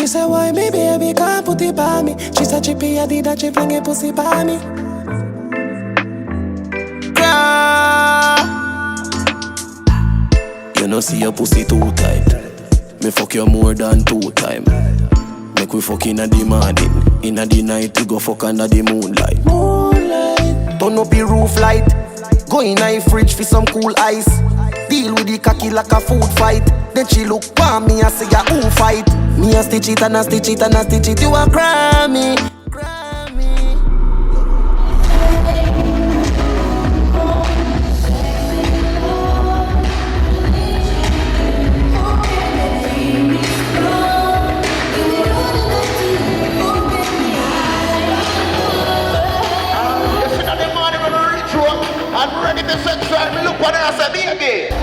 say, why me baby can't put it by me? She said, Chippy, I did that, she fling a pussy by me. You know see your pussy too tight. Me fuck you more than 2 times. Make we fuck inna the morning. Inna the night we go fuck under the moonlight. Turn up the roof light. Go in the fridge for some cool ice. Deal with the cocky like a food fight. Then she look for me and say ya who fight. Me a stitch it and a stitch it and a stitch it. You a Grammy. I'm ready to sex drive. Me look what I say, baby.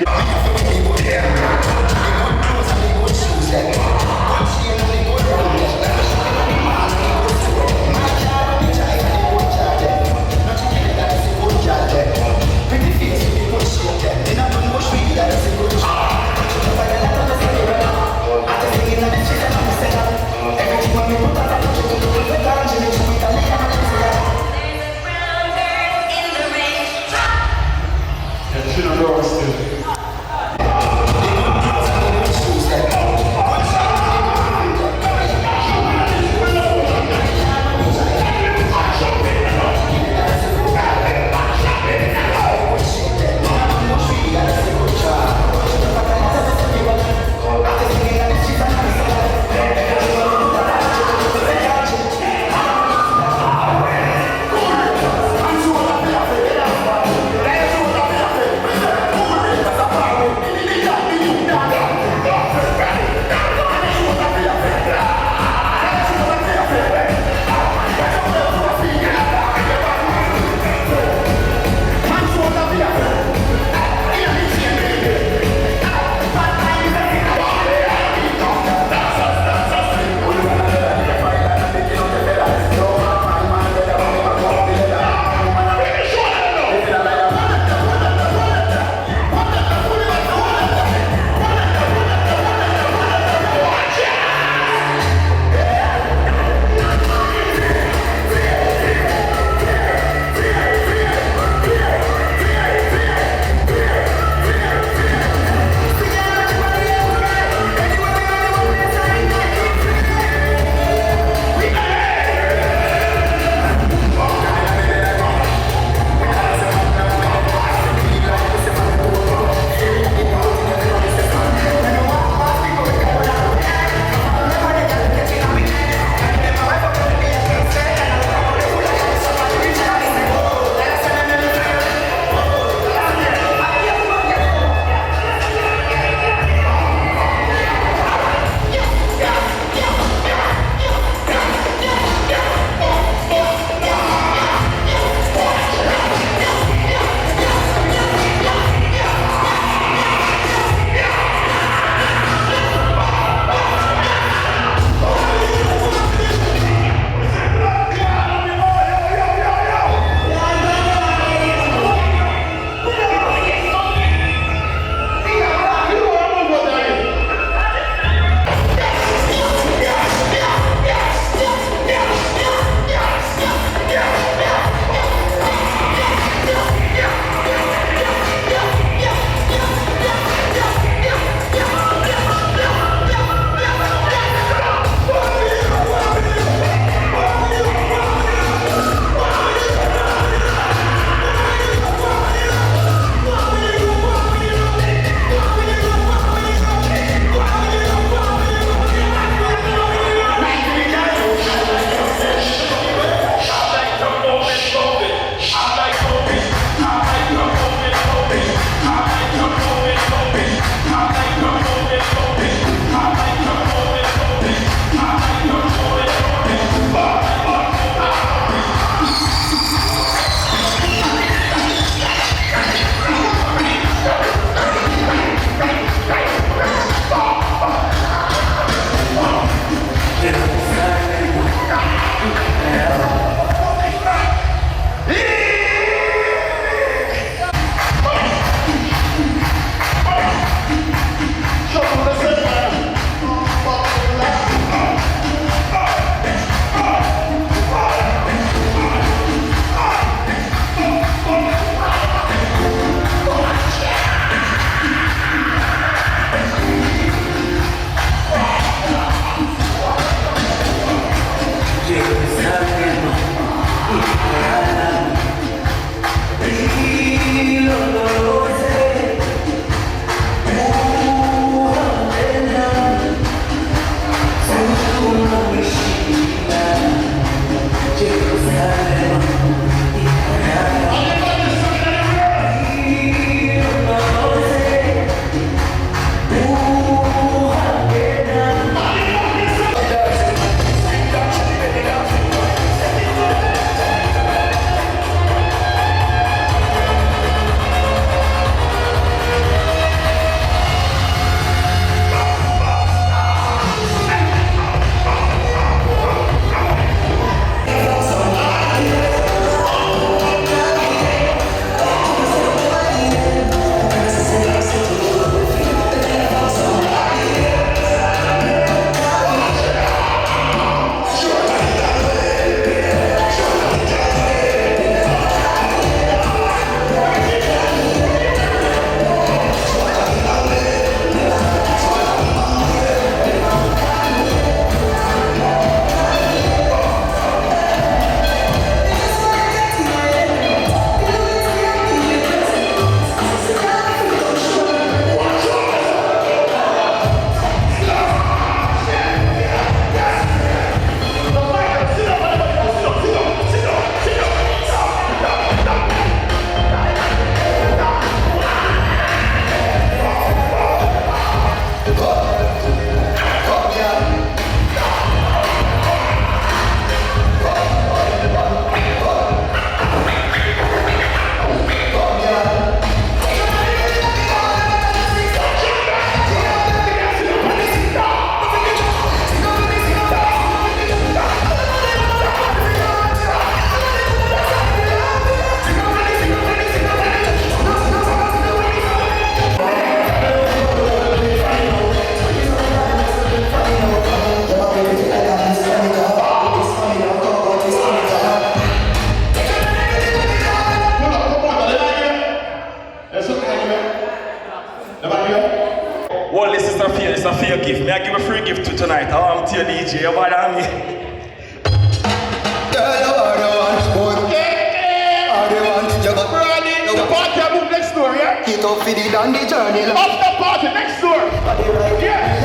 Everybody Well, this is a fair gift. May I give a free gift to tonight? I'm to your DJ, you bother me. Girl, you are the one sport. Are the one you got ready. The party I move next door, yeah? Keep up for the dandy journey. After party next door. Yeah.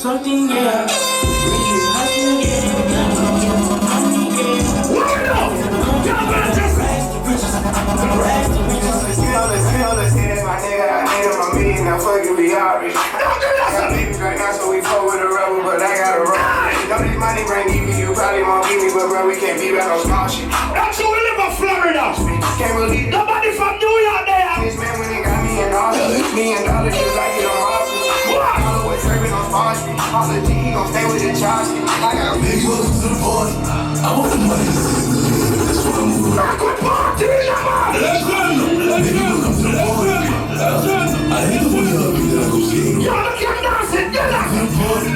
Something, yeah. Now fucking be Irish. Don't do that. Right now, so we money bring me, you probably won't give me, but bro, we can't be about no small shit. That's who we live in Florida. Can't believe it. Nobody from New York there. This man when they got me and all $1 million, just like it on Harvard. I'm always serving on Spawn Street. I'm the G, he gon' stay with the charge. I got a Baby, welcome to the party. I want the money. That's what I'm moving. Rock with party, man. Let's run. Baby, welcome to the party. I hate the way you love me that I go skating. Yo, look at dancing, get up. To the party.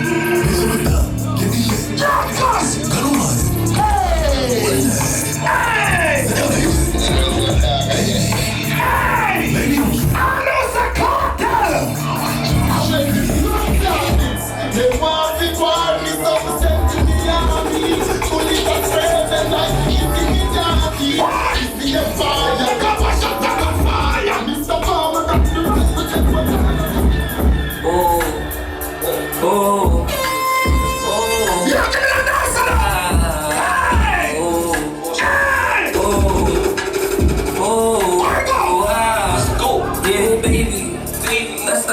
It's a bit up. Get the shit. Jump us. I don't mind it. Hey. Baby, I know it's a cartel. They want the party, so send to the army. Fully frustrated and I keep the jockey. It's the fire. Look up, I shut down the fire. Mr. Palmer, that's the rest. Look at the dancer. Hey. Hey. Let's go. Yeah, baby, let's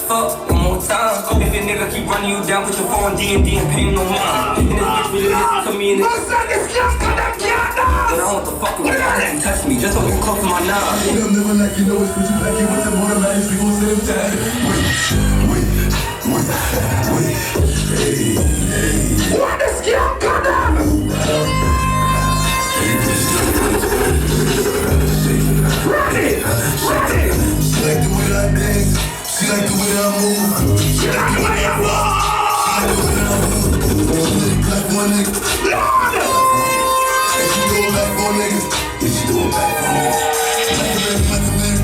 fuck one more time. If your nigga keep running you down, put your phone D&D and pay no mind. And this bitch really listen to me and this. What's that? This girl got that But I don't want to fuck with you. Touch me, just so we can close my nine. I'm never like you know it's what you like. You with the automatics, we gon' save time. Wait. Hey. what this girl got that? Ready. She like the way I dance. She like the way I move. She like the way you walk. Clap for a nigga. Lord. And she do it back for a nigga. Yeah, she do it back for a nigga. Like a man.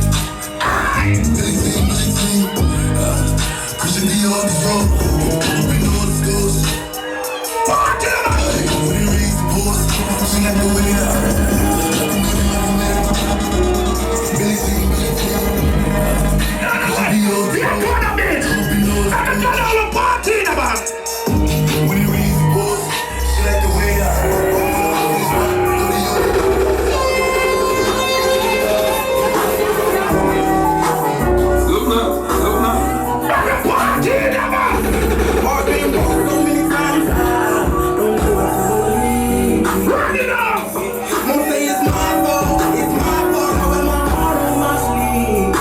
Billy Jean. Christian Dior, the road. We know what it goes. Party. When he raise the boss, she like the way I Billy Jean. Christian Dior, the Yeah, road. go on a bit. We know what And it then all the party in the back. When he raise the boss, she like the way I Party in the back. Run it up. Most say it's my fault, I wear my heart on my sleeve.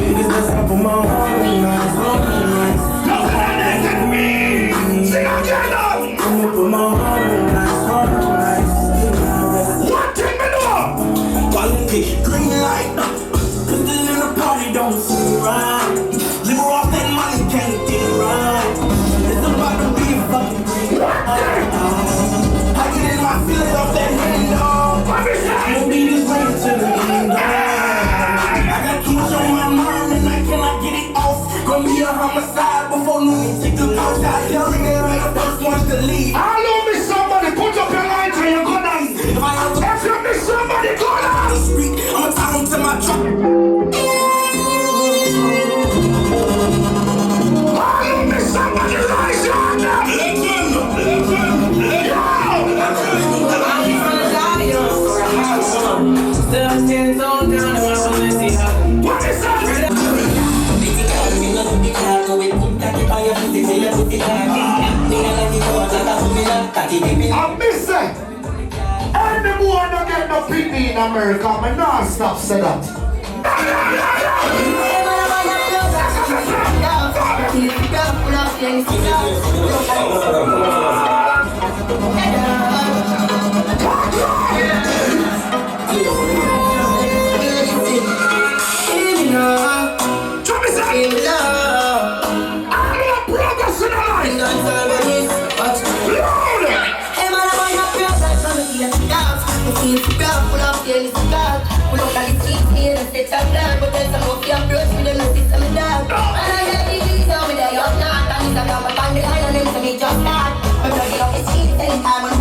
It is the stuff of my heart and nice. Look at that at me. Sing again now. I'ma put my heart on nice. One thing me know. Quality, green light. Pistol in the party, don't seem right. Liberal off that money, can't get right. It's about to be a fucking green light. I get in my feelings off that window. What is that? I'ma be this way to the end. I got too much on my mind and I cannot get it off. Gonna be a homicide before noon. Take the couch out here and they're the first ones to leave. I love me somebody. Put up your lights and you go down. If I have to If you miss somebody, go down. the street, I'ma tie them to my truck. I love me somebody. Rise your hand up. What is that? I miss it. Anyone don't get no pity in America, I not stop say that. Drop it, son. I'm not progress in the life. Loud. I'm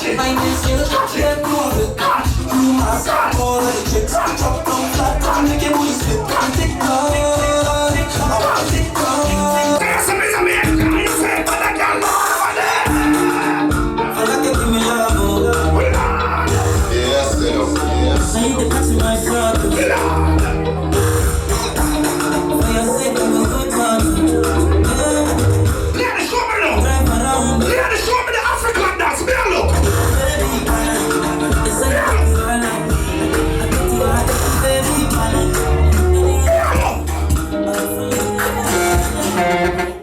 My name's Jill, yeah, prove it. You must all of the chicks. Drop down flat, and make your booty split. Tick tock, I want to tick tock. There's some reason me, you say, but I can't love over there. I like to give me love, oh. Yes, yes. I need to pass my brother. For your sake, I'm a good man. Ladies, show me now. Drive around. Ladies, show me the African dance. Me a look. It's like a girl, I get you out of the baby,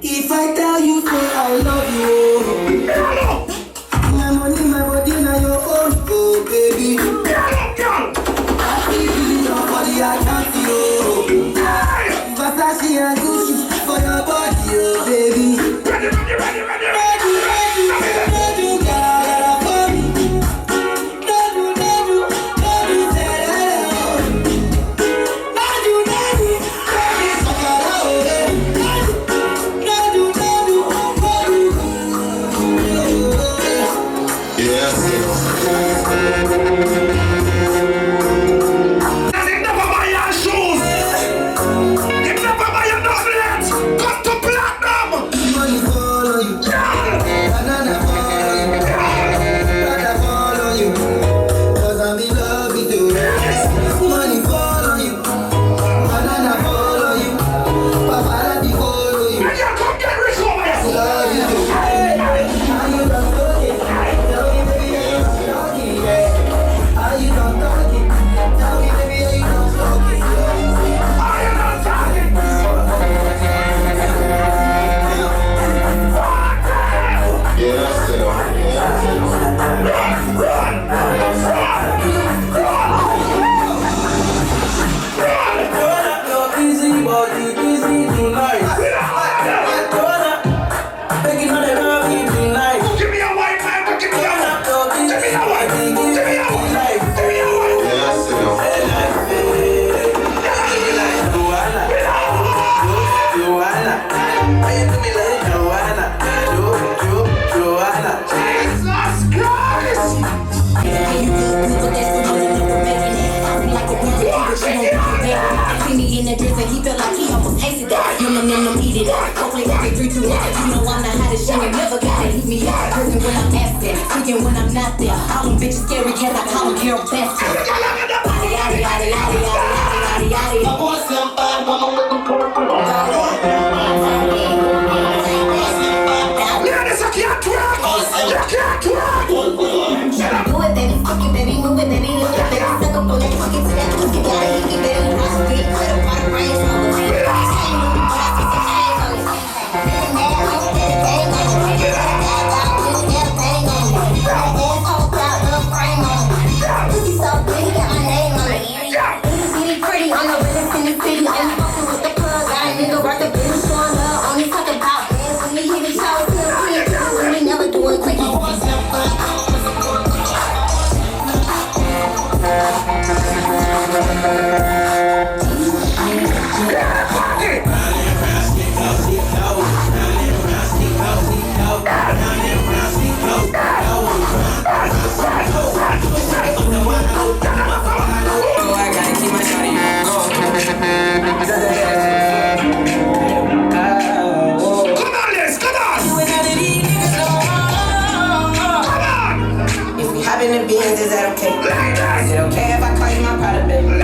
if I tell you say I love you, my money, my body, now your own, oh baby. I feel your body, I can't feel. Versace and Gucci for your body, oh baby. Ready. When I'm not there, all them bitches scary cats, I call them Carol Baskin. Yaddy, yaddy, yaddy, yaddy, yaddy, yaddy. I want some fun, mama looking purple. Ladies, I can't twerk. You can't twerk. Do it, baby, fuck it, baby, move it, baby, look it, baby, suck up on that fucking to that pussy, gotta hit it, baby, watch it, baby, put up on the range, on the way. Is that okay? Is it okay if I call you my product, baby? I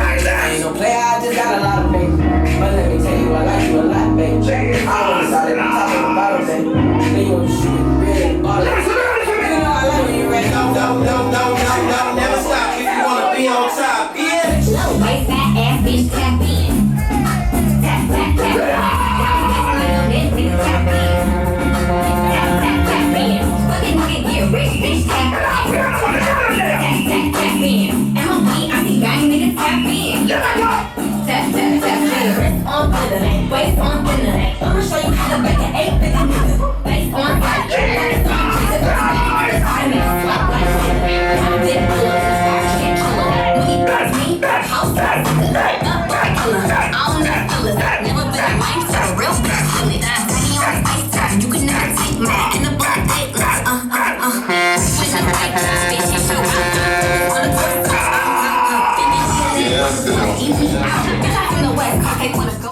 ain't no player, I just got a lot of baby. But let me tell you, I like you a lot, baby. I always saw that I'm talking about it, baby. Then you shoot really all that. You know I like when you ready. No, never stop if you wanna be on top, yeah. Slow waist, fat ass, bitch, tap in. Tap, tap, tap, tap. Bitch, tap in. Tap, tap, tap in. Fucking nigga get rich, bitch, tap in. Tap in. MLB, I see gang niggas tap in. Tap, tap, tap in. Wrist on thinner, waist on thinner. I'ma show you how to break an 8-figure nigga. Face on tight, like a song, she's a bitch, it's automatic, swap like that. I'm a bit killer, fire shit killer. When he beats me, house trap, up like killer. All in the killers, never been a wife, so a real bitch killing. Daddy on the ice trap, you can never take me in the butt, dateless, Switch up like bitch, it's your wanna eat me out. Bitch, I from the West Coast, they wanna